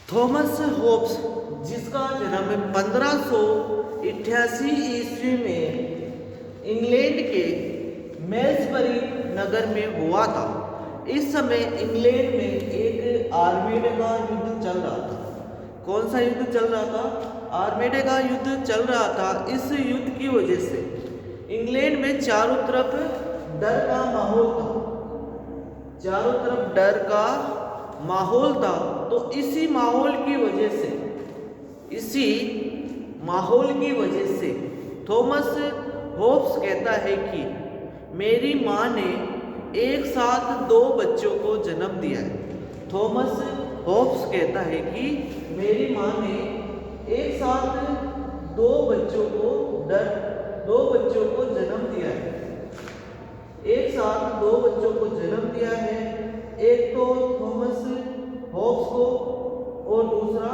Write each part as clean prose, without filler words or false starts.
Thomas Hobbes, जिसका जन्म 1588 ईस्वी में इंग्लैंड के मेल्सबरी नगर में हुआ था। इस समय इंग्लैंड में एक आर्मेडे का युद्ध चल रहा था। कौन सा युद्ध चल रहा था? आर्मेडे का युद्ध चल रहा था। इस युद्ध की वजह से इंग्लैंड में चारों तरफ डर का माहौल था। चारों तरफ डर का माहौल था। तो इसी माहौल की वजह से थॉमस होब्स कहता है कि मेरी माँ ने एक साथ दो बच्चों को जन्म दिया है। थॉमस होब्स कहता है कि मेरी माँ ने एक साथ दो बच्चों को जन्म दिया है। एक साथ दो बच्चों को जन्म दिया है। एक तो थॉमस होब्स को और दूसरा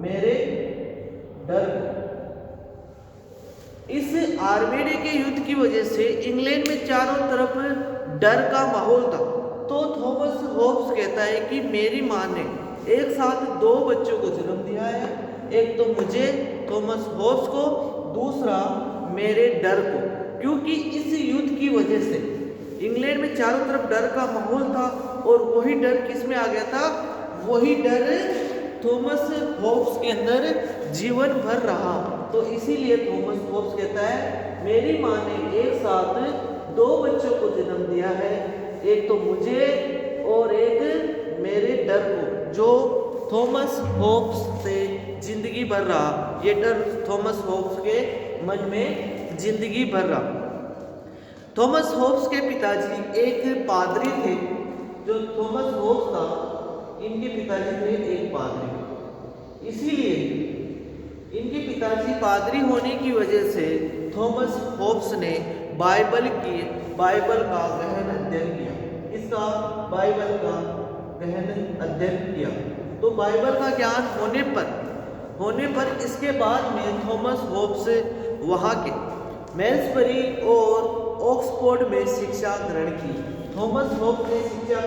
मेरे डर को। इस आर्मेडे के युद्ध की वजह से इंग्लैंड में चारों तरफ डर का माहौल था। तो थॉमस होब्स कहता है कि मेरी माँ ने एक साथ दो बच्चों को जन्म दिया है। एक तो मुझे थॉमस होब्स को, दूसरा मेरे डर को। क्योंकि इस युद्ध की वजह से इंग्लैंड में चारों तरफ डर का माहौल था और वही डर किस में आ गया था? वही डर थॉमस होब्स के अंदर जीवन भर रहा। तो इसीलिए थॉमस होब्स कहता है मेरी माँ ने एक साथ दो बच्चों को जन्म दिया है, एक तो मुझे और एक मेरे डर को, जो थॉमस होब्स से जिंदगी भर रहा। ये डर थॉमस होब्स के मन में जिंदगी भर रहा। थॉमस होब्स के पिताजी एक पादरी थे। जो थॉमस होब्स था, इनके पिताजी थे एक पादरी। इसीलिए इनके पिताजी पादरी होने की वजह से थॉमस होब्स ने बाइबल का गहन अध्ययन किया। इसका बाइबल का गहन अध्ययन किया। तो बाइबल का ज्ञान होने पर इसके बाद में थॉमस होब्स वहाँ के मेल्सबरी और ऑक्सफोर्ड में शिक्षा ग्रहण की। थॉमस होब्स ने शिक्षा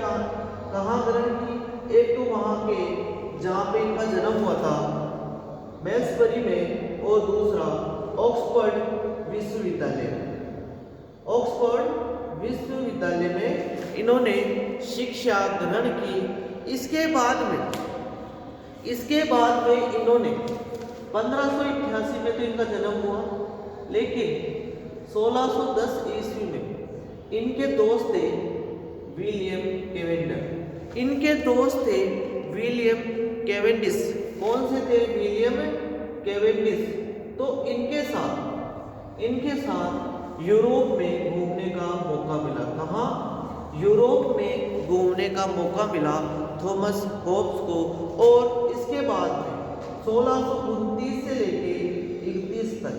कहाँ ग्रहण की? एक तो वहाँ के जहाँ पे इनका जन्म हुआ था मेल्सबरी में, और दूसरा ऑक्सफोर्ड विश्वविद्यालय में इन्होंने शिक्षा ग्रहण की। इसके बाद में इन्होंने 1588 में तो इनका जन्म हुआ, लेकिन 1610 ईस्वी में इनके दोस्त थे विलियम कैवेंडिश। कौन से थे? William Cavendish. तो इनके साथ यूरोप में घूमने का मौका मिला। कहाँ? यूरोप में घूमने का मौका मिला थॉमस होब्स को। और इसके बाद में 1629 से लेके 31 तक,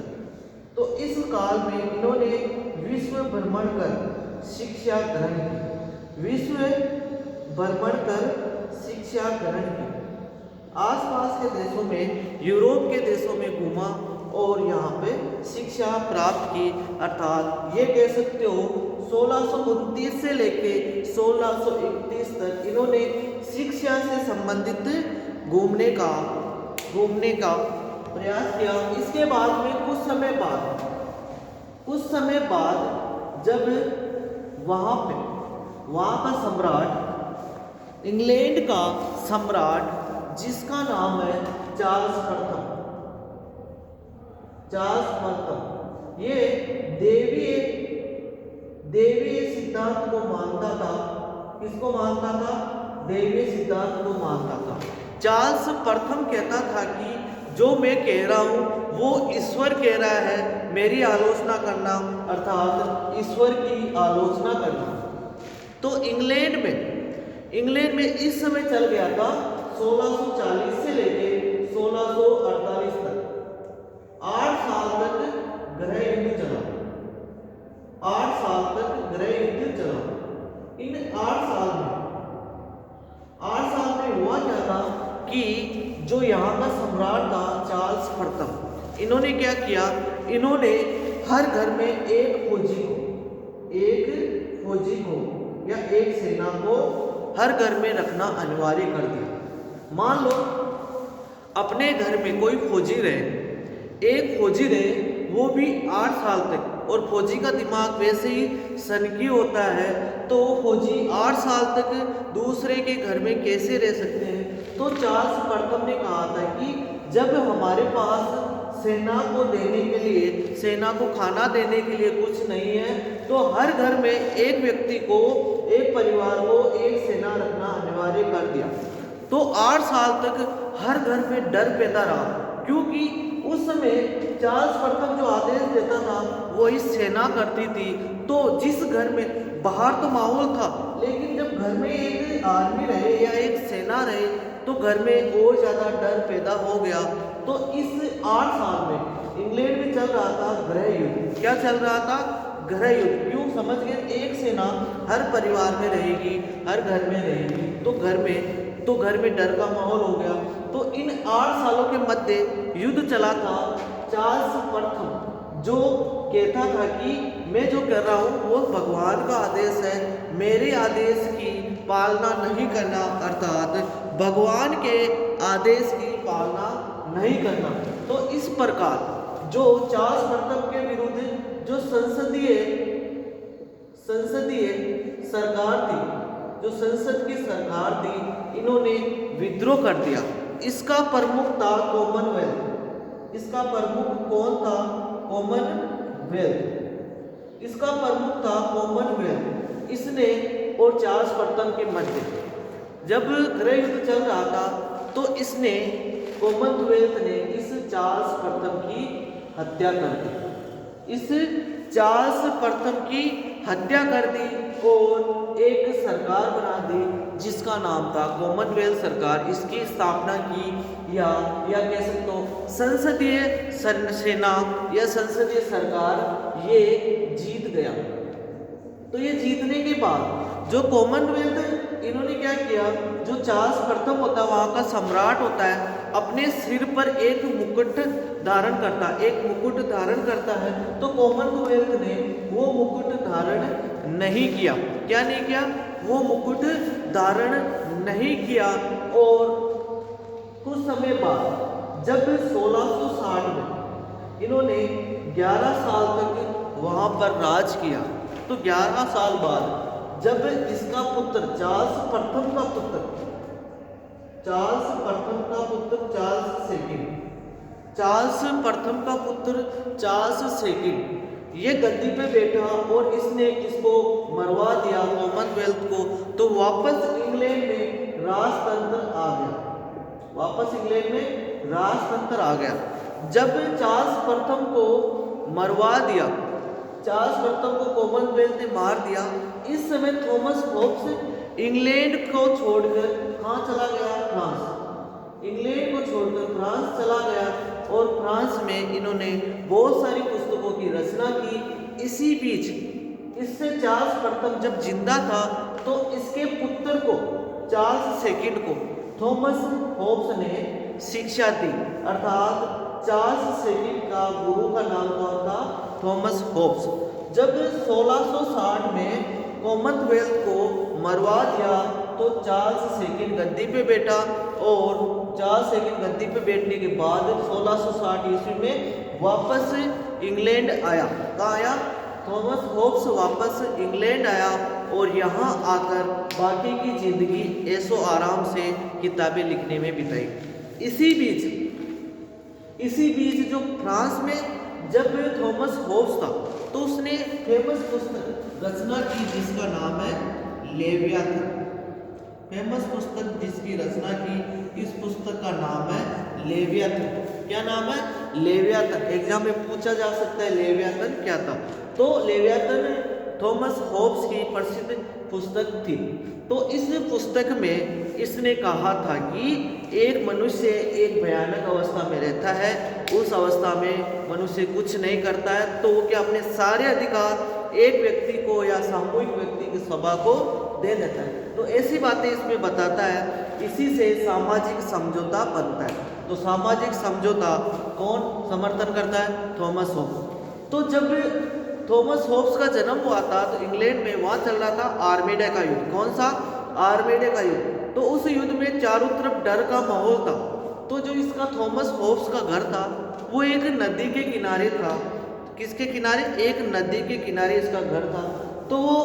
तो इस काल में इन्होंने विश्व भ्रमण कर शिक्षा ग्रहण की। आसपास के देशों में, यूरोप के देशों में घूमा और यहाँ पे शिक्षा प्राप्त की। अर्थात ये कह सकते हो 1629 से लेके 1631 तक इन्होंने शिक्षा से संबंधित घूमने का प्रयास किया। इसके बाद में कुछ समय बाद जब वहाँ का सम्राट, इंग्लैंड का सम्राट, जिसका नाम है चार्ल्स प्रथम, ये देवीय सिद्धांत को मानता था। किसको मानता था? देवीय सिद्धांत को मानता था। चार्ल्स प्रथम कहता था कि जो मैं कह रहा हूँ वो ईश्वर कह रहा है, मेरी आलोचना करना, अर्थात ईश्वर की आलोचना करना। तो इंग्लैंड में इस समय चल गया था 1640 से लेके 1648 तक 8 साल तक गृह युद्ध चला। इन 8 साल में हुआ क्या था कि जो यहाँ का सम्राट था चार्ल्स प्रथम, इन्होंने क्या किया? इन्होंने हर घर में एक फौजी को या एक सेना को हर घर में रखना अनिवार्य कर दिया। मान लो अपने घर में कोई फौजी रहे, एक फौजी रहे, वो भी 8 साल तक, और फौजी का दिमाग वैसे ही सनकी होता है, तो फौजी 8 साल तक दूसरे के घर में कैसे रह सकते हैं। तो चार्ल्स प्रथम ने कहा था कि जब हमारे पास सेना को देने के लिए, सेना को खाना देने के लिए कुछ नहीं है, तो हर घर में एक व्यक्ति को, एक परिवार को एक सेना रखना अनिवार्य कर दिया। तो 8 साल तक हर घर में डर पैदा रहा, क्योंकि उस समय चार्ल्स प्रथम जो आदेश देता था वो ही सेना करती थी। तो जिस घर में बाहर तो माहौल था, लेकिन जब घर में एक आर्मी रहे या एक सेना रहे तो घर में और ज़्यादा डर पैदा हो गया। तो इस 8 साल में इंग्लैंड में चल रहा था गृह युद्ध। क्या चल रहा था? गृह युद्ध। क्यों? समझ गए, एक सेना हर परिवार में रहेगी, हर घर में रहेगी, तो घर में डर का माहौल हो गया। तो इन 8 सालों के मध्य युद्ध चला था। चार्ल्स प्रथम जो कहता था कि मैं जो कर रहा हूँ वो भगवान का आदेश है, मेरे आदेश की पालना नहीं करना, अर्थात भगवान के आदेश की पालना नहीं करना। तो इस प्रकार जो चार्ल्स प्रथम के विरुद्ध जो संसदीय सरकार थी, जो संसद की सरकार थी, इन्होंने विद्रोह कर दिया। इसका प्रमुख था कॉमनवेल्थ। इसका प्रमुख कौन था? कॉमनवेल्थ। इसका प्रमुख था कॉमनवेल्थ। इसने और चार्ल्स प्रथम के मध्य जब गृह युद्ध चल रहा था, तो इसने, कॉमनवेल्थ ने इस चार्ल्स प्रथम की हत्या कर दी। इस चार्ल्स प्रथम की हत्या कर दी और एक सरकार बना दी जिसका नाम था कॉमनवेल्थ सरकार। इसकी स्थापना की या कह सकते हो संसदीय सेना या संसदीय सरकार ये जीत गया। तो ये जीतने के बाद जो कॉमनवेल्थ, इन्होंने क्या किया, जो चार्ल्स प्रथम होता है वहाँ का सम्राट होता है, अपने सिर पर एक मुकुट धारण करता है। तो कॉमनवेल्थ ने वो मुकुट धारण नहीं किया। क्या नहीं किया? वो मुकुट धारण नहीं किया। और कुछ समय बाद जब 1660 में इन्होंने 11 साल तक वहाँ पर राज किया, तो 11 साल बाद जब इसका पुत्र चार्ल्स प्रथम का पुत्र चार्ल्स सेकंड ये गद्दी पे बैठा और इसने इसको मरवा दिया कॉमनवेल्थ को। तो वापस इंग्लैंड में राजतंत्र आ गया। जब चार्ल्स प्रथम को मरवा दिया, चार्ल्स प्रथम को कॉमनवेल्थ ने मार दिया, इस समय थॉमस होब्स इंग्लैंड को छोड़कर कहाँ चला गया? फ्रांस। इंग्लैंड को छोड़कर फ्रांस चला गया और फ्रांस में इन्होंने बहुत सारी पुस्तकों की रचना की। इसी बीच इससे चार्ल्स प्रथम जब जिंदा था तो इसके पुत्र को, चार्ल्स सेकंड को, थॉमस होब्स ने शिक्षा दी। अर्थात चार्ल्स सेकंड का गुरु का नाम कौन था? Thomas Hobbes. जब 1660 में कॉमनवेल्थ को मरवा दिया तो चार्ल्स सेकंड गद्दी पे बैठा और चार्ल्स सेकंड गद्दी पे बैठने के बाद 1660 ईस्वी में वापस इंग्लैंड आया। कहाँ आया? थॉमस होब्स वापस इंग्लैंड आया और यहाँ आकर बाकी की जिंदगी ऐशो आराम से किताबें लिखने में बिताई। इसी बीच जो फ्रांस में जब थॉमस होब्स था तो उसने फेमस पुस्तक रचना की जिसका नाम है लेवियाथन। फेमस पुस्तक जिसकी रचना की, इस पुस्तक का नाम है लेवियाथन। क्या नाम है? लेवियाथन। एग्जाम में पूछा जा सकता है लेवियाथन क्या था। तो लेवियाथन थॉमस होब्स की प्रसिद्ध पुस्तक थी। तो इस पुस्तक में इसने कहा था कि एक मनुष्य एक भयानक अवस्था में रहता है, उस अवस्था में मनुष्य कुछ नहीं करता है, तो वो क्या अपने सारे अधिकार एक व्यक्ति को या सामूहिक व्यक्ति की सभा को दे देता है। तो ऐसी बातें इसमें बताता है। इसी से सामाजिक समझौता बनता है। तो सामाजिक समझौता कौन समर्थन करता है? Thomas Hobbes. तो जब थॉमस होब्स का जन्म हुआ था तो इंग्लैंड में वहाँ चल रहा था आर्मेडे का युद्ध। कौन सा? आर्मेडे का युद्ध। तो उस युद्ध में चारों तरफ डर का माहौल था। तो जो इसका थॉमस होब्स का घर था वो एक नदी के किनारे था। किसके किनारे? एक नदी के किनारे इसका घर था। तो वो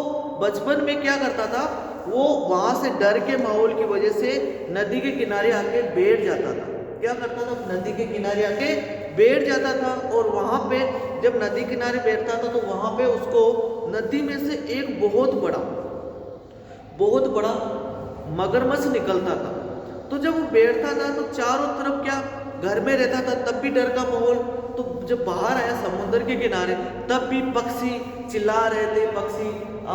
बचपन में क्या करता था, वो वहाँ से डर के माहौल की वजह से नदी के किनारे आके बैठ जाता था। क्या करता था? नदी के किनारे आके बैठ जाता था। और वहाँ पे जब नदी किनारे बैठता था तो वहाँ पे उसको नदी में से एक बहुत बड़ा मगरमच्छ निकलता था। तो जब वो बैठता था तो चारों तरफ क्या, घर में रहता था तब भी डर का माहौल, तो जब बाहर आया समुद्र के किनारे तब भी पक्षी चिल्ला रहे थे, पक्षी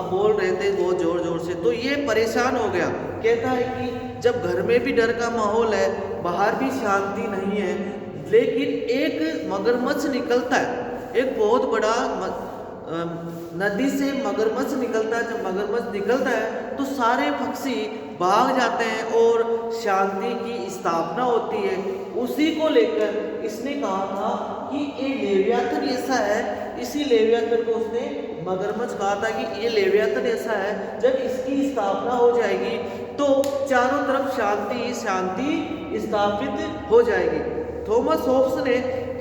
बोल रहे थे बहुत जोर जोर से। तो ये परेशान हो गया, कहता है कि जब घर में भी डर का माहौल है, बाहर भी शांति नहीं है, लेकिन एक मगरमच्छ निकलता है, एक बहुत बड़ा नदी से मगरमच्छ निकलता है। जब मगरमच्छ निकलता है तो सारे पक्षी भाग जाते हैं और शांति की स्थापना होती है। उसी को लेकर इसने कहा था कि ये लेवियाथन ऐसा है, इसी लेवियाथन को उसने मगरमच्छ कहा था कि ये लेवियाथन ऐसा है, जब इसकी स्थापना हो जाएगी तो चारों तरफ शांति स्थापित हो जाएगी। थॉमस होब्स ने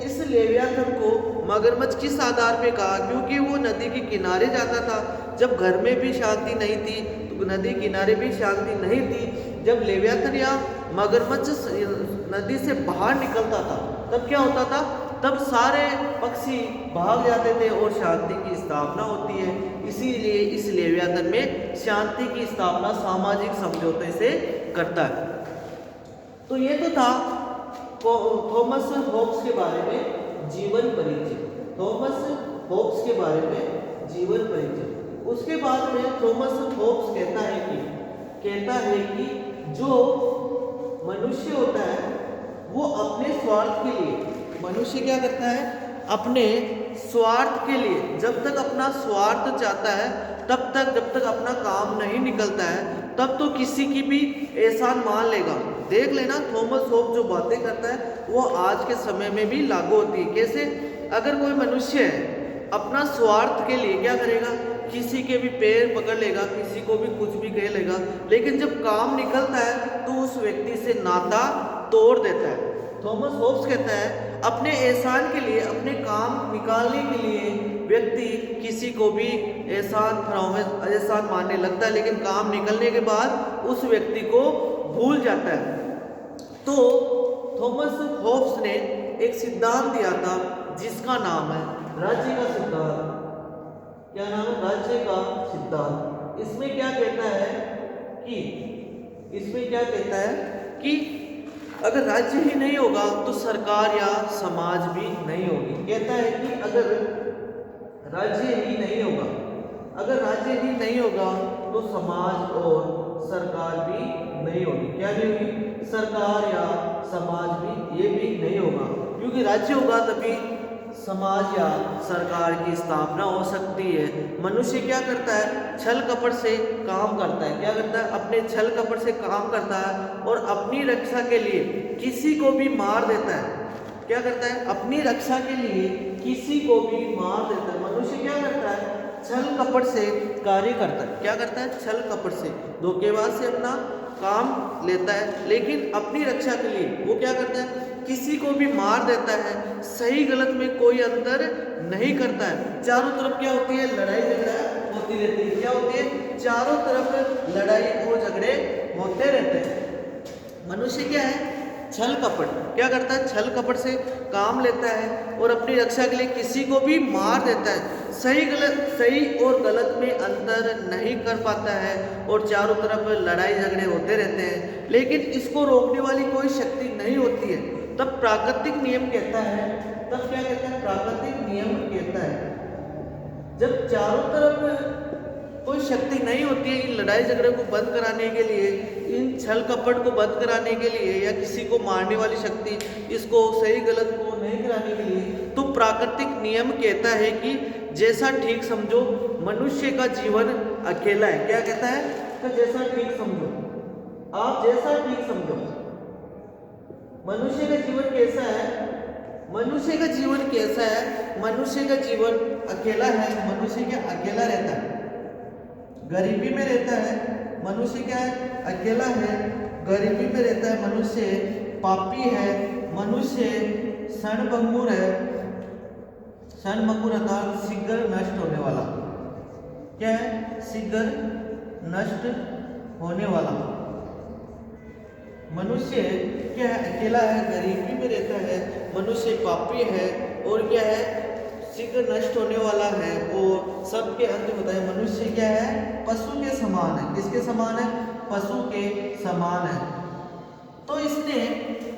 इस लेवियाथन को मगरमच्छ किस आधार पे कहा? क्योंकि वो नदी के किनारे जाता था, जब घर में भी शांति नहीं थी तो नदी किनारे भी शांति नहीं थी। जब लेवियाथन या मगरमच्छ नदी से बाहर निकलता था तब क्या होता था? तब सारे पक्षी भाग जाते थे और शांति की स्थापना होती है। इसीलिए इस लेवियाथन में शांति की स्थापना सामाजिक समझौते से करता है। तो ये तो था थॉमस होब्स के बारे में जीवन परिचय, थॉमस होब्स के बारे में जीवन परिचय। उसके बाद में थॉमस होब्स कहता है कि जो मनुष्य होता है वो अपने स्वार्थ के लिए, मनुष्य क्या करता है? अपने स्वार्थ के लिए, जब तक अपना स्वार्थ चाहता है तब तक, जब तक अपना काम नहीं निकलता है तब तो किसी की भी एहसान मान लेगा। देख लेना थॉमस होब्स जो बातें करता है वो आज के समय में भी लागू होती है। कैसे? अगर कोई मनुष्य है अपना स्वार्थ के लिए क्या करेगा? किसी के भी पैर पकड़ लेगा, किसी को भी कुछ भी कह लेगा, लेकिन जब काम निकलता है तो उस व्यक्ति से नाता तोड़ देता है। थॉमस होब्स कहता है अपने एहसान के लिए, अपने काम निकालने के लिए व्यक्ति किसी को भी एहसान मानने लगता है, लेकिन काम निकलने के बाद उस व्यक्ति को भूल जाता है। तो थॉमस होब्स ने एक सिद्धांत दिया था जिसका नाम है राज्य का सिद्धांत। क्या नाम है? राज्य का सिद्धांत। इसमें क्या कहता है कि अगर राज्य ही नहीं होगा तो सरकार या समाज भी नहीं होगी। कहता है कि अगर राज्य ही नहीं होगा तो समाज और सरकार भी नहीं होगी। क्या नहीं होगी? सरकार या समाज भी, ये भी नहीं होगा, क्योंकि राज्य होगा तभी समाज या सरकार की स्थापना हो सकती है। मनुष्य क्या करता है? छल कपट से काम करता है। क्या करता है? अपने छल कपट से काम करता है और अपनी रक्षा के लिए किसी को भी मार देता है। क्या करता है? अपनी रक्षा के लिए किसी को भी मार देता है। मनुष्य क्या करता है? छल कपट से कार्य करता है। क्या करता है? छल कपट से, धोखेबाज से अपना काम लेता है, लेकिन अपनी रक्षा के लिए वो क्या करता है? किसी को भी मार देता है। सही गलत में कोई अंतर नहीं करता है। चारों तरफ क्या होती है? लड़ाई झगड़ा होती रहती है। क्या होती है? चारों तरफ लड़ाई और झगड़े होते रहते हैं। मनुष्य क्या है? छल कपट। क्या करता है? छल कपट से काम लेता है और अपनी रक्षा के लिए किसी को भी मार देता है। सही और गलत में अंतर नहीं कर पाता है और चारों तरफ लड़ाई झगड़े होते रहते हैं, लेकिन इसको रोकने वाली कोई शक्ति नहीं होती है। तब प्राकृतिक नियम कहता है, तब क्या कहता है? प्राकृतिक नियम कहता है जब चारों तरफ कोई शक्ति नहीं होती है इन लड़ाई झगड़े को बंद कराने के लिए, इन छल कपट को बंद कराने के लिए, या किसी को मारने वाली शक्ति इसको सही गलत को नहीं कराने के लिए, तो प्राकृतिक नियम कहता है कि जैसा ठीक समझो, मनुष्य का जीवन अकेला है। क्या कहता है? तो जैसा ठीक समझो, आप जैसा ठीक समझो। मनुष्य का जीवन कैसा है? मनुष्य का जीवन कैसा है? मनुष्य का जीवन अकेला है। मनुष्य क्या अकेला रहता है? गरीबी में रहता है। मनुष्य क्या है? अकेला है, गरीबी में रहता है मनुष्य, पापी है, मनुष्य क्षणभंगुर है, क्षणभंगुर अर्थात शीघ्र नष्ट होने वाला। क्या है? शीघ्र नष्ट होने वाला। मनुष्य क्या है? अकेला है, गरीबी में रहता है, मनुष्य पापी है और क्या है? शीघ्र नष्ट होने वाला है और सबके अंत होता है। मनुष्य क्या है? पशु के समान है। किसके समान है? पशु के समान है। तो इसने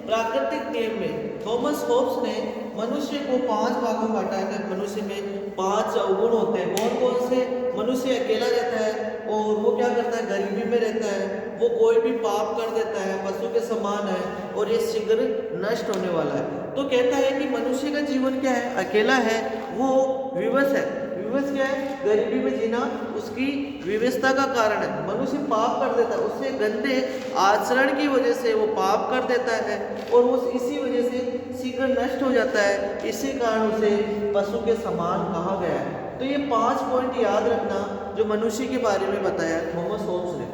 प्राकृतिक नियम में थॉमस होब्स ने मनुष्य को 5 भागों में बांटा है। मनुष्य में 5 अवगुण होते हैं। कौन कौन से? मनुष्य अकेला रहता है और वो क्या करता है? गरीबी में रहता है, वो कोई भी पाप कर देता है, पशु के समान है और ये शीघ्र नष्ट होने वाला है। तो कहता है कि मनुष्य का जीवन क्या है? अकेला है, वो विवश है। विवश क्या है? गरीबी में जीना उसकी विवशता का कारण है। मनुष्य पाप कर देता है, उससे गंदे आचरण की वजह से वो पाप कर देता है और वो इसी वजह से शीघ्र नष्ट हो जाता है। इसी कारण उसे पशु के समान कहा गया है। तो ये 5 पॉइंट याद रखना जो मनुष्य के बारे में बताया थॉमस होब्स ने।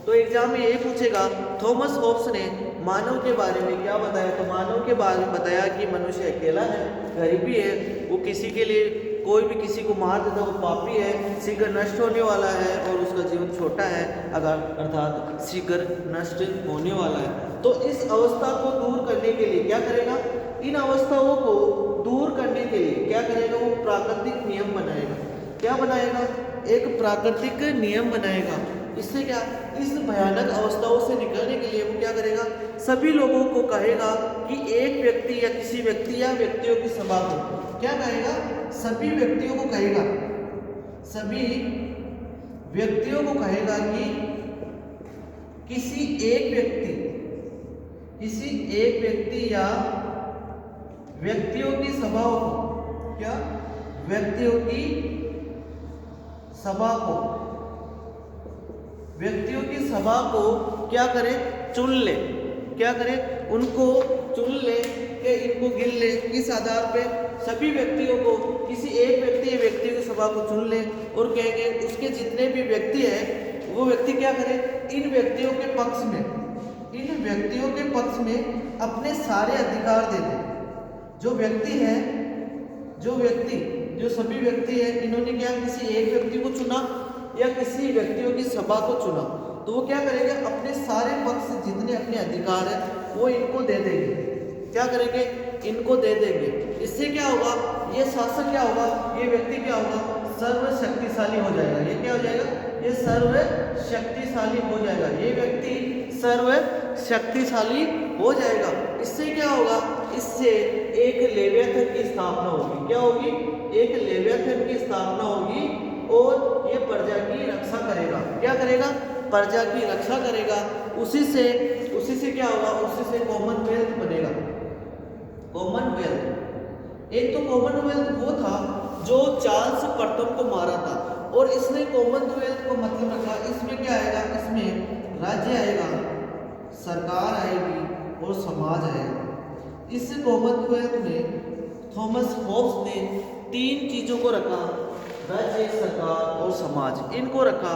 तो एग्जाम में ये पूछेगा थॉमस होब्स ने मानव के बारे में क्या बताया? तो मानव के बारे में बताया कि मनुष्य अकेला है, गरीबी है, वो किसी के लिए कोई भी किसी को मार देता, वो पापी है, शीघ्र नष्ट होने वाला है और उसका जीवन छोटा है, अगर अर्थात शीघ्र नष्ट होने वाला है। तो इस अवस्था को दूर करने के लिए क्या करेगा? इन अवस्थाओं को दूर करने के लिए क्या करेगा? वो प्राकृतिक नियम बनाएगा। क्या बनाएगा? एक प्राकृतिक नियम बनाएगा। इससे क्या? इस भयानक अवस्थाओं से निकलने के लिए वो क्या करेगा? सभी लोगों को कहेगा कि एक व्यक्ति या किसी व्यक्ति या व्यक्तियों की सभा को क्या कहेगा? सभी व्यक्तियों को कहेगा, सभी व्यक्तियों को कहेगा कि किसी एक व्यक्ति या व्यक्तियों की सभाओं को क्या? व्यक्तियों की सभा को क्या करे? चुन ले। क्या करे? उनको चुन ले कि इनको गिन ले। किस आधार पे? सभी व्यक्तियों को, किसी एक व्यक्ति या व्यक्तियों की सभा को चुन ले और कहेंगे उसके जितने भी व्यक्ति हैं वो व्यक्ति क्या करे? इन व्यक्तियों के पक्ष में अपने सारे अधिकार दे दे। जो सभी व्यक्ति है, इन्होंने क्या किसी एक व्यक्ति को चुना या किसी व्यक्तियों की सभा को चुना, तो वो क्या करेंगे? अपने सारे पक्ष जितने अपने अधिकार है वो इनको दे देंगे। क्या करेंगे? इनको दे देंगे। इससे क्या होगा? ये शासक क्या होगा? ये व्यक्ति क्या होगा? सर्वशक्तिशाली हो जाएगा। ये क्या हो जाएगा? ये सर्वशक्तिशाली हो जाएगा। ये व्यक्ति सर्वशक्तिशाली हो जाएगा। इससे क्या होगा? इससे एक लेवियथन की स्थापना होगी। क्या होगी? एक लेवियथन की स्थापना होगी और ये प्रजा की रक्षा करेगा। क्या करेगा? प्रजा की रक्षा करेगा। उसी से क्या होगा? उसी से कॉमनवेल्थ बनेगा। कॉमनवेल्थ, एक तो कॉमनवेल्थ वो था जो चार्ल्स प्रथम को मारा था और इसने कॉमनवेल्थ को मतलब रखा। इसमें क्या आएगा? इसमें राज्य आएगा, सरकार आएगी और समाज आएगा। इस कॉमनवेल्थ में थॉमस होब्स ने 3 चीजों को रखा, राज्य, सरकार और समाज, इनको रखा।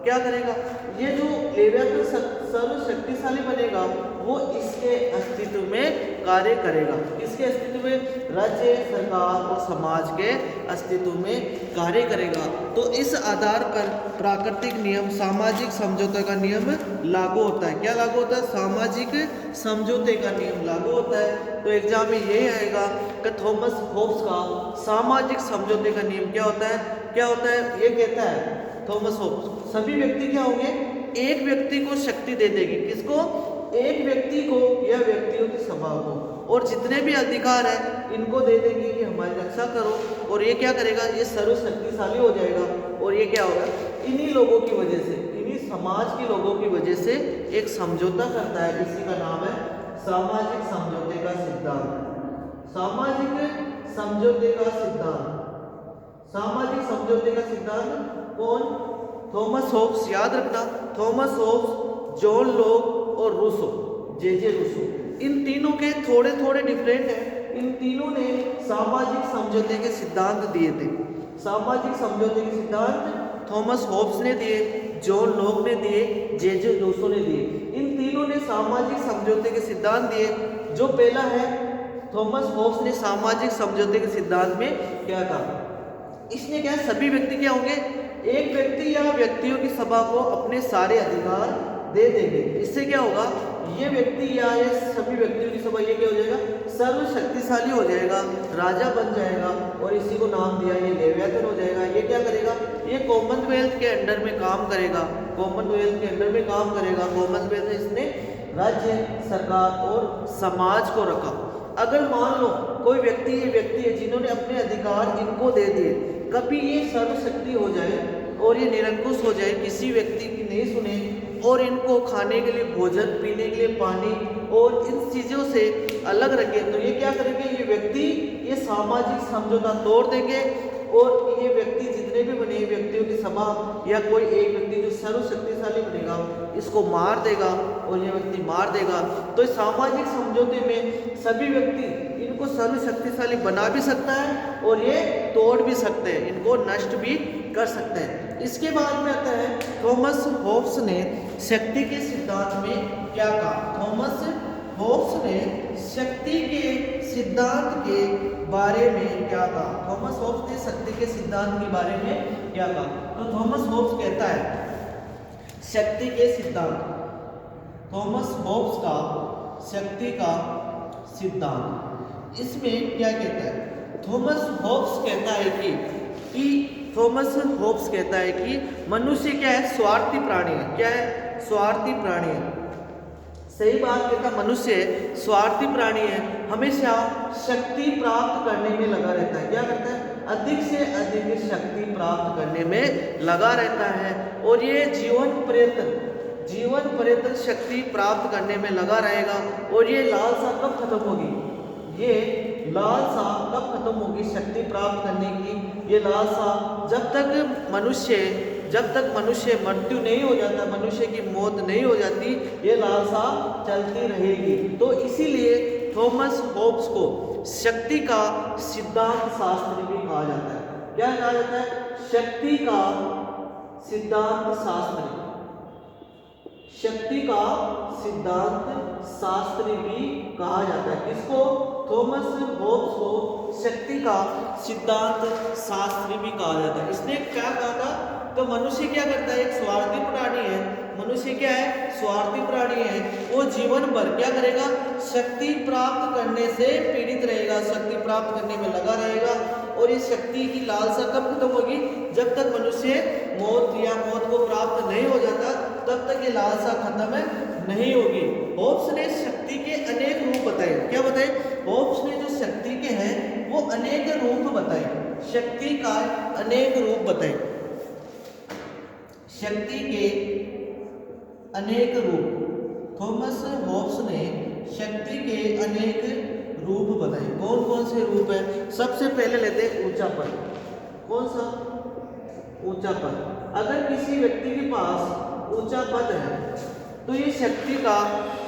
क्या करेगा? ये जो लेवियथन सर्वशक्तिशाली बनेगा वो इसके अस्तित्व में कार्य करेगा। इसके अस्तित्व में राज्य, सरकार और समाज के अस्तित्व में कार्य करेगा। तो इस आधार पर प्राकृतिक नियम, सामाजिक समझौते का नियम लागू होता है। क्या लागू होता है? सामाजिक समझौते का नियम लागू होता है। तो एग्जाम में ये आएगा कि थॉमस होब्स का सामाजिक समझौते का नियम क्या होता है? क्या होता है? ये कहता है थॉमस होब्स, सभी व्यक्ति क्या होंगे? एक व्यक्ति को शक्ति दे देगी। किसको? एक व्यक्ति को या व्यक्तियों की सभा को, और जितने भी अधिकार है इनको दे देंगे कि हमारी रक्षा करो। और ये क्या करेगा? ये सर्वशक्तिशाली हो जाएगा। और ये क्या होगा? इन्हीं लोगों की वजह से, इन्हीं समाज के लोगों की वजह से एक समझौता करता है। इसी का नाम है सामाजिक समझौते का सिद्धांत। सामाजिक समझौते का सिद्धांत, सामाजिक समझौते का सिद्धांत कौन? Thomas Hobbes. याद रखना, थॉमस होब्स, जॉन लॉक और रूसो, जे रूसो, इन तीनों के थोड़े थोड़े डिफरेंट हैं। इन तीनों ने सामाजिक समझौते के सिद्धांत दिए थे। सामाजिक समझौते के सिद्धांत थॉमस होब्स ने दिए, जॉन लॉक ने दिए, जे रूसो ने दिए। इन तीनों इन्होंने सामाजिक समझौते के सिद्धांत दिए। जो पहला है, थॉमस होब्स ने सामाजिक समझौते के सिद्धांत में क्या कहा? इसने क्या, सभी व्यक्ति क्या होंगे, एक व्यक्ति या व्यक्तियों की सभा को अपने सारे अधिकार दे देंगे। इससे क्या होगा, ये व्यक्ति या ये सभी व्यक्तियों की सभा, ये क्या हो जाएगा, सर्वशक्तिशाली हो जाएगा, राजा बन जाएगा, और इसी को नाम दिया ये लेवियाथन हो जाएगा। ये क्या करेगा, ये कॉमनवेल्थ के अंडर में काम करेगा, कॉमनवेल्थ के अंडर में काम करेगा। कॉमनवेल्थ में इसने राज्य, सरकार और समाज को रखा। अगर मान लो कोई व्यक्ति, ये व्यक्ति है जिन्होंने अपने अधिकार इनको दे दिए, कभी ये सर्वशक्ति हो जाए और ये निरंकुश हो जाए, किसी व्यक्ति की नहीं सुने, और इनको खाने के लिए भोजन, पीने के लिए पानी और इन चीज़ों से अलग रखे, तो ये क्या करेंगे, ये व्यक्ति ये सामाजिक समझौता तोड़ देंगे, और ये व्यक्ति जितने भी बने व्यक्तियों की सभा या कोई एक व्यक्ति जो सर्वशक्तिशाली बनेगा, इसको मार देगा और ये व्यक्ति मार देगा। तो इस सामाजिक समझौते में सभी व्यक्ति इनको सर्वशक्तिशाली बना भी सकता है और ये तोड़ भी सकते हैं, इनको नष्ट भी कर सकते हैं। इसके बाद में आता है, थॉमस होब्स ने शक्ति के सिद्धांत में क्या कहा? थॉमस होब्स ने शक्ति के सिद्धांत के बारे में क्या कहा? थॉमस होब्स ने शक्ति के सिद्धांत के बारे में क्या कहा? तो थॉमस होब्स कहता है शक्ति के सिद्धांत, थॉमस होब्स का शक्ति का सिद्धांत, इसमें क्या कहता है? थॉमस होब्स कहता है कि थॉमस होब्स कहता है कि मनुष्य क्या है, स्वार्थी प्राणी है। क्या है? स्वार्थी प्राणी है। सही बात कहता, मनुष्य स्वार्थी प्राणी है, हमेशा शक्ति प्राप्त करने में लगा रहता है। क्या करता है? अधिक से अधिक शक्ति प्राप्त करने में लगा रहता है, और ये जीवन पर्यंत शक्ति प्राप्त करने में लगा रहेगा। और ये लालसा कब खत्म होगी? ये लालसा कब खत्म होगी शक्ति प्राप्त करने की? ये लालसा जब तक मनुष्य मृत्यु नहीं हो जाता, मनुष्य की मौत नहीं हो जाती, ये लालसा चलती रहेगी। तो इसीलिए थॉमस होब्स को शक्ति का सिद्धांत शास्त्री भी कहा जाता है। क्या कहा जाता है? शक्ति का सिद्धांत शास्त्री, शक्ति का सिद्धांत शास्त्री भी कहा जाता है। किसको? थॉमस होब्स को शक्ति का सिद्धांत शास्त्री भी कहा जाता है। इसने क्या कहा था? तो मनुष्य क्या करता है? एक स्वार्थी प्राणी है। मनुष्य क्या है? स्वार्थी प्राणी है। वो जीवन भर क्या करेगा? शक्ति प्राप्त करने से पीड़ित रहेगा, शक्ति प्राप्त करने में लगा रहेगा। और इस शक्ति की लालसा कब खत्म होगी? जब तक मनुष्य मौत को प्राप्त नहीं हो जाता, तब तक ये लालसा खत्म नहीं होगी। होब्स ने शक्ति के अनेक रूप बताए। क्या बताए? होब्स ने जो शक्ति के हैं वो अनेक रूप बताए, शक्ति का अनेक रूप बताए, शक्ति के अनेक रूप। थॉमस होब्स ने शक्ति के अनेक रूप बताए। कौन कौन से रूप है? सबसे पहले लेते हैं ऊंचा पद। कौन सा? ऊंचा पद। अगर किसी व्यक्ति के पास ऊंचा पद है तो ये शक्ति का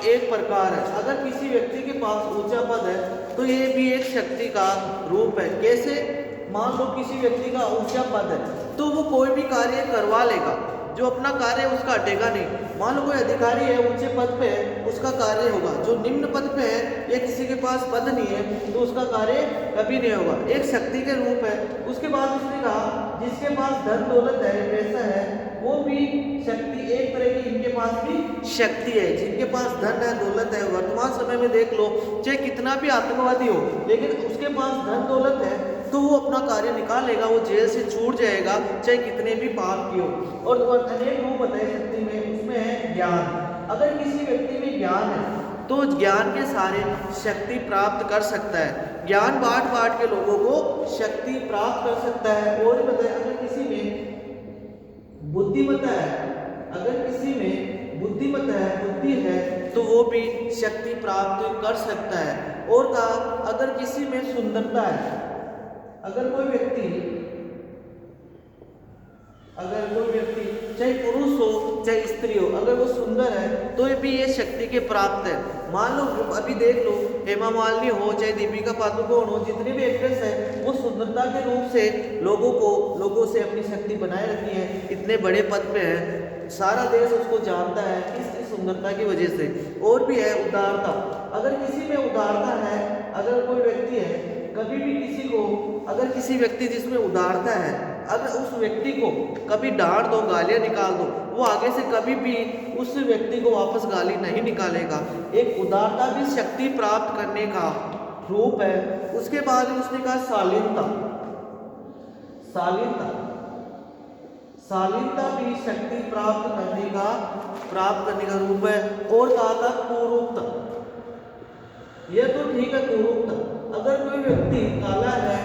एक प्रकार है। अगर किसी व्यक्ति के पास ऊंचा पद है तो ये भी एक शक्ति का रूप है। कैसे? मान लो किसी व्यक्ति का ऊंचा पद है तो वो कोई भी कार्य करवा लेगा, जो अपना कार्य है उसका हटेगा नहीं। मान लो कोई अधिकारी है, ऊंचे पद पे है, उसका कार्य होगा। जो निम्न पद पे है या किसी के पास पद नहीं है तो उसका कार्य कभी नहीं होगा। एक शक्ति के रूप है। उसके बाद उसने कहा जिसके पास धन दौलत है, पैसा है, वो भी शक्ति, एक तरह की इनके पास भी शक्ति है। जिनके पास धन है, दौलत है, वर्तमान समय में देख लो, चाहे कितना भी आतंकवादी हो, लेकिन उसके पास धन दौलत है तो वो अपना कार्य निकाल लेगा, वो जेल से छूट जाएगा, चाहे कितने भी पाप की हो। और अनेक रूप बताए शक्ति में, उसमें है ज्ञान। अगर किसी व्यक्ति में ज्ञान है तो ज्ञान के सारे शक्ति प्राप्त कर सकता है। ज्ञान बांट के लोगों को शक्ति प्राप्त कर सकता है। और बताए अगर किसी में बुद्धिमत्ता है, अगर किसी में बुद्धिमत्ता है, बुद्धि है, तो वो भी शक्ति प्राप्त कर सकता है। और कहा अगर किसी में सुंदरता है, अगर कोई व्यक्ति चाहे पुरुष हो चाहे स्त्री हो, अगर वो सुंदर है तो ये भी ये शक्ति के प्राप्त है। मान लो अभी देख लो, हेमा मालिनी हो चाहे दीपिका पादुकोण हो, जितने भी एक्ट्रेस है वो सुंदरता के रूप से लोगों से अपनी शक्ति बनाए रखी है। इतने बड़े पद पे है, सारा देश उसको जानता है, इस सुंदरता की वजह से। और भी है उदारता, अगर किसी में उदारता है, अगर कोई व्यक्ति है कभी भी किसी को, अगर किसी व्यक्ति जिसमें उदारता है, अगर उस व्यक्ति को कभी डांट दो, गालियां निकाल दो, वो आगे से कभी भी उस व्यक्ति को वापस गाली नहीं निकालेगा। एक उदारता भी शक्ति प्राप्त करने का रूप है। उसके बाद उसने कहा शालीनता, शालीनता, शालीनता भी शक्ति प्राप्त करने का रूप है। और कहा था कुरूपता, यह तो ठीक है कुरूपता, अगर कोई व्यक्ति काला है,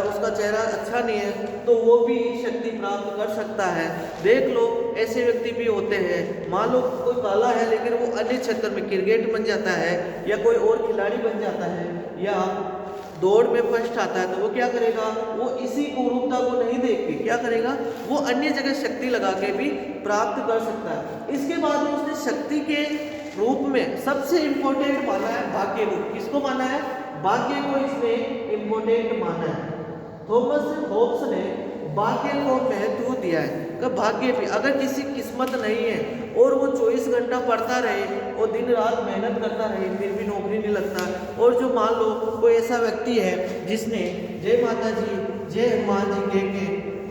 उसका चेहरा अच्छा नहीं है, तो वो भी शक्ति प्राप्त कर सकता है। देख लो ऐसे व्यक्ति भी होते हैं, मान लो कोई काला है लेकिन वो अन्य क्षेत्र में क्रिकेट बन जाता है या कोई और खिलाड़ी बन जाता है या दौड़ में फर्स्ट आता है, तो वो क्या करेगा, वो इसी कुरूपता को नहीं देख के क्या करेगा, वो अन्य जगह शक्ति लगा के भी प्राप्त कर सकता है। इसके बाद में उसने शक्ति के रूप में सबसे इंपॉर्टेंट माना है भाग्य को। किसको माना है? भाग्य को इसने इंपॉर्टेंट माना है। थॉमस होब्स ने भाग्य को महत्व दिया है कि भाग्य भी, अगर किसी किस्मत नहीं है और वो 24 घंटा पढ़ता रहे और दिन रात मेहनत करता रहे फिर भी नौकरी नहीं लगता, और जो मान लो कोई ऐसा व्यक्ति है जिसने जय माता जी जय हनुमान जी कह के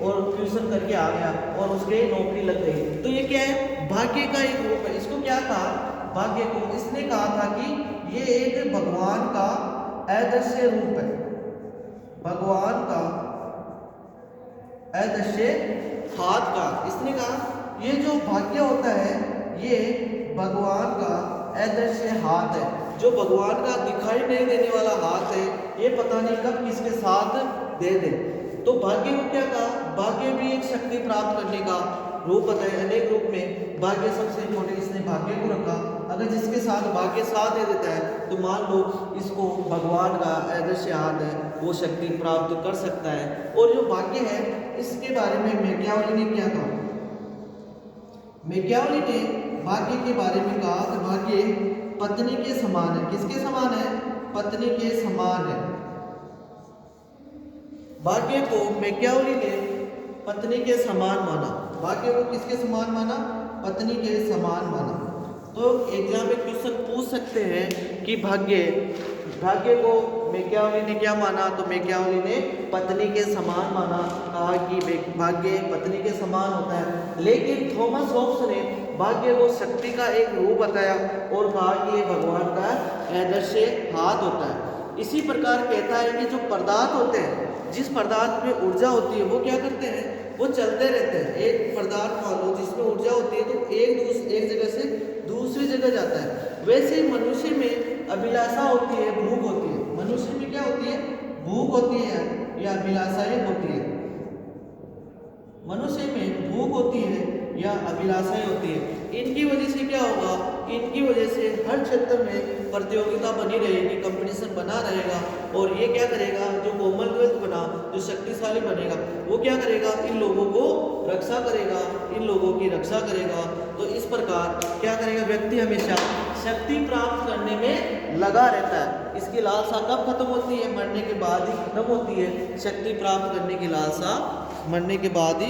और ट्यूशन करके आ गया और उसके नौकरी लग गई, तो ये क्या है? भाग्य का एक रूप है। इसको क्या कहा? भाग्य को इसने कहा था कि ये एक भगवान का अदृश्य रूप है, भगवान का अदृश्य हाथ का। इसने कहा ये जो भाग्य होता है ये भगवान का अदृश्य हाथ है, जो भगवान का दिखाई नहीं देने वाला हाथ है, ये पता नहीं कब किसके साथ दे दे। तो भाग्य को क्या कहा? भाग्य भी एक शक्ति प्राप्त करने का रूप होता है। अनेक रूप में भाग्य सबसे इम्पोर्टेंट, इसने भाग्य को रखा। अगर जिसके साथ भाग्य साथ दे देता है तो मान लो इसको भगवान का अदृश्य हाथ है, वो शक्ति प्राप्त कर सकता है। और जो भाग्य है इसके बारे में मैकियावेली ने क्या कहा? मैकियावेली ने भाग्य के बारे में कहा कि भाग्य पत्नी के समान है। किसके समान है? पत्नी के समान है। भाग्य को मैकियावेली ने पत्नी के समान माना। भाग्य को किसके समान माना? पत्नी के समान माना। तो एग्जाम में क्वेश्चन पूछ सकते हैं कि भाग्य को मैकियावेली ने क्या माना? तो मैकियावेली ने पत्नी के समान माना, कहा कि भाग्य पत्नी के समान होता है। लेकिन थॉमस होब्स ने भाग्य को शक्ति का एक रूप बताया और कहा कि ये भगवान का अदृश्य हाथ होता है। इसी प्रकार कहता है कि जो पदार्थ होते हैं, जिस पदार्थ में ऊर्जा होती है वो क्या करते हैं? वो चलते रहते हैं। एक पदार्थ मान लो जिसमें ऊर्जा होती है तो एक जगह से दूसरी जगह जाता है। वैसे ही मनुष्य में अभिलाषा होती है, भूख होती है। मनुष्य में क्या होती है? भूख होती है या अभिलाषाएं होती है। मनुष्य में भूख होती है या अभिलाषाएं होती है। इनकी वजह से क्या होगा? इनकी वजह से हर क्षेत्र में प्रतियोगिता बनी रहेगी, कंपटीशन बना रहेगा। और ये क्या करेगा? जो कॉमनवेल्थ बना, जो शक्तिशाली बनेगा, वो क्या करेगा? इन लोगों को रक्षा करेगा, इन लोगों की रक्षा करेगा। तो इस प्रकार क्या करेगा? व्यक्ति हमेशा शक्ति प्राप्त करने में लगा रहता है। इसकी लालसा कब खत्म होती है? मरने के बाद ही खत्म होती है। शक्ति प्राप्त करने की लालसा मरने के बाद ही